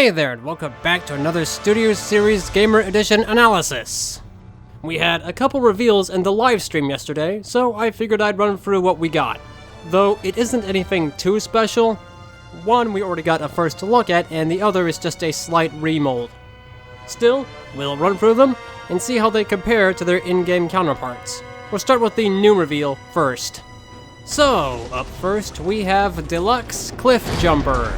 Hey there, and welcome back to another Studio Series Gamer Edition analysis. We had a couple reveals in the live stream yesterday, so I figured I'd run through what we got. Though it isn't anything too special. One we already got a first look at, and the other is just a slight remold. Still, we'll run through them and see how they compare to their in-game counterparts. We'll start with the new reveal first. So, up first we have Deluxe Cliffjumper.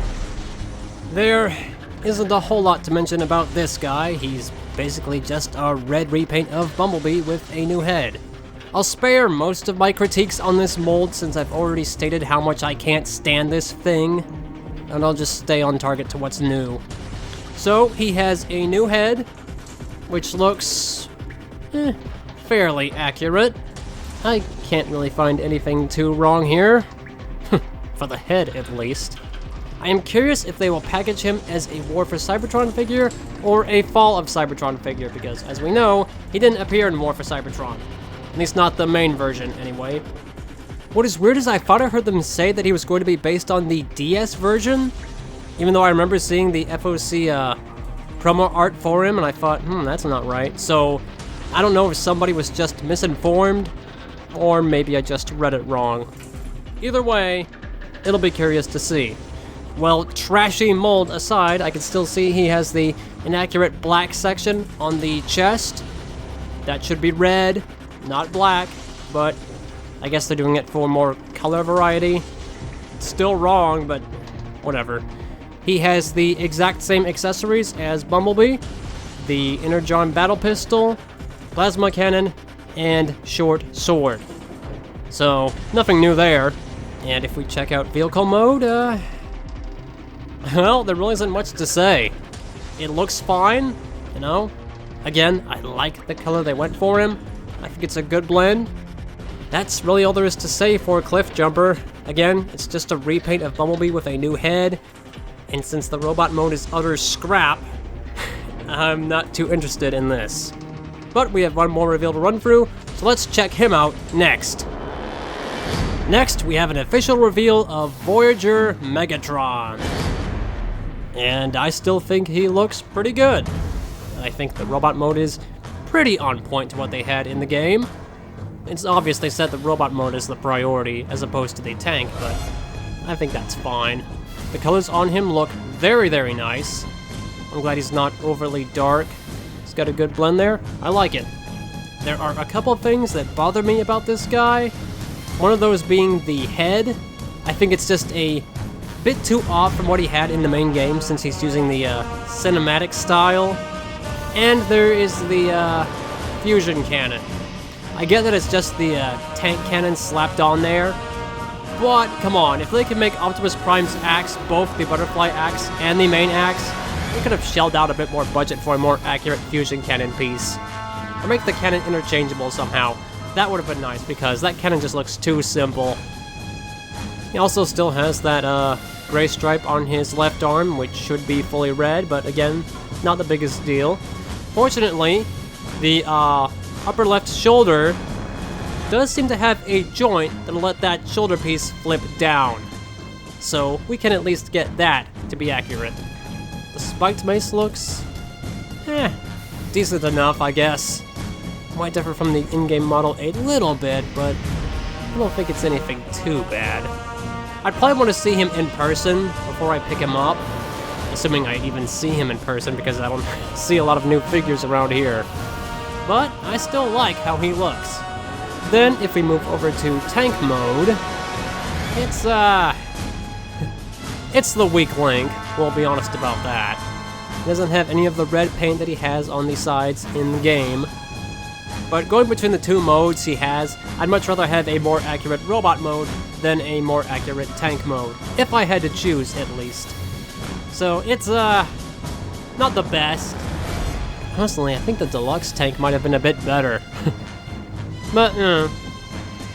There isn't a whole lot to mention about this guy. He's basically just a red repaint of Bumblebee with a new head. I'll spare most of my critiques on this mold since I've already stated how much I can't stand this thing, and I'll just stay on target to what's new. So, he has a new head, which looks fairly accurate. I can't really find anything too wrong here. For the head, at least. I am curious if they will package him as a War for Cybertron figure or a Fall of Cybertron figure, because as we know, he didn't appear in War for Cybertron. At least not the main version, anyway. What is weird is I thought I heard them say that he was going to be based on the DS version, even though I remember seeing the FOC promo art for him, and I thought, that's not right. So, I don't know if somebody was just misinformed, or maybe I just read it wrong. Either way, it'll be curious to see. Well, trashy mold aside, I can still see he has the inaccurate black section on the chest. That should be red, not black, but I guess they're doing it for more color variety. It's still wrong, but whatever. He has the exact same accessories as Bumblebee, the Energon battle pistol, plasma cannon, and short sword. So, nothing new there. And if we check out vehicle mode, well, there really isn't much to say. It looks fine, you know? Again, I like the color they went for him. I think it's a good blend. That's really all there is to say for Cliffjumper. Again, it's just a repaint of Bumblebee with a new head. And since the robot mode is utter scrap, I'm not too interested in this. But we have one more reveal to run through, so let's check him out next. Next, we have an official reveal of Voyager Megatron. And I still think he looks pretty good. I think the robot mode is pretty on point to what they had in the game. It's obvious they said the robot mode is the priority as opposed to the tank, but I think that's fine. The colors on him look very, very nice. I'm glad he's not overly dark. He's got a good blend there. I like it. There are a couple things that bother me about this guy. One of those being the head. I think it's just a bit too off from what he had in the main game since he's using the cinematic style. And there is the fusion cannon. I get that it's just the tank cannon slapped on there, but come on, if they can make Optimus Prime's axe both the butterfly axe and the main axe, they could have shelled out a bit more budget for a more accurate fusion cannon piece. Or make the cannon interchangeable somehow. That would have been nice, because that cannon just looks too simple. He also still has that gray stripe on his left arm, which should be fully red, but again, not the biggest deal. Fortunately, the upper left shoulder does seem to have a joint that'll let that shoulder piece flip down. So we can at least get that to be accurate. The spiked mace looks decent enough, I guess. Might differ from the in-game model a little bit, but I don't think it's anything too bad. I'd probably want to see him in person before I pick him up, assuming I even see him in person, because I don't see a lot of new figures around here. But I still like how he looks. Then, if we move over to tank mode, it's the weak link, we'll be honest about that. He doesn't have any of the red paint that he has on the sides in the game. But going between the two modes he has, I'd much rather have a more accurate robot mode than a more accurate tank mode, if I had to choose, at least. So, it's, not the best. Personally, I think the Deluxe tank might have been a bit better. But,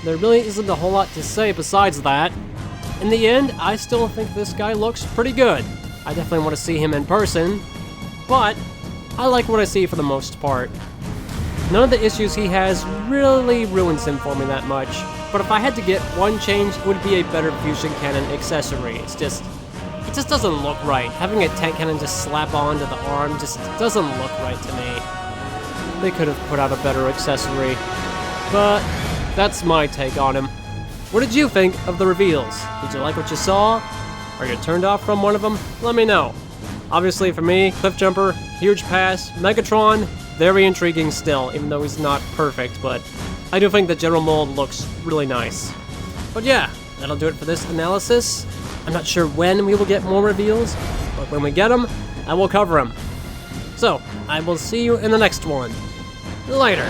there really isn't a whole lot to say besides that. In the end, I still think this guy looks pretty good. I definitely want to see him in person, but I like what I see for the most part. None of the issues he has really ruins him for me that much, but if I had to get one change, it would be a better fusion cannon accessory. It's just, it just doesn't look right. Having a tank cannon just slap onto the arm just doesn't look right to me. They could have put out a better accessory. But that's my take on him. What did you think of the reveals? Did you like what you saw? Are you turned off from one of them? Let me know. Obviously for me, Cliffjumper, huge pass. Megatron, very intriguing still, even though he's not perfect, but I do think the general mold looks really nice. But yeah, that'll do it for this analysis. I'm not sure when we will get more reveals, but when we get them, I will cover them. So, I will see you in the next one. Later.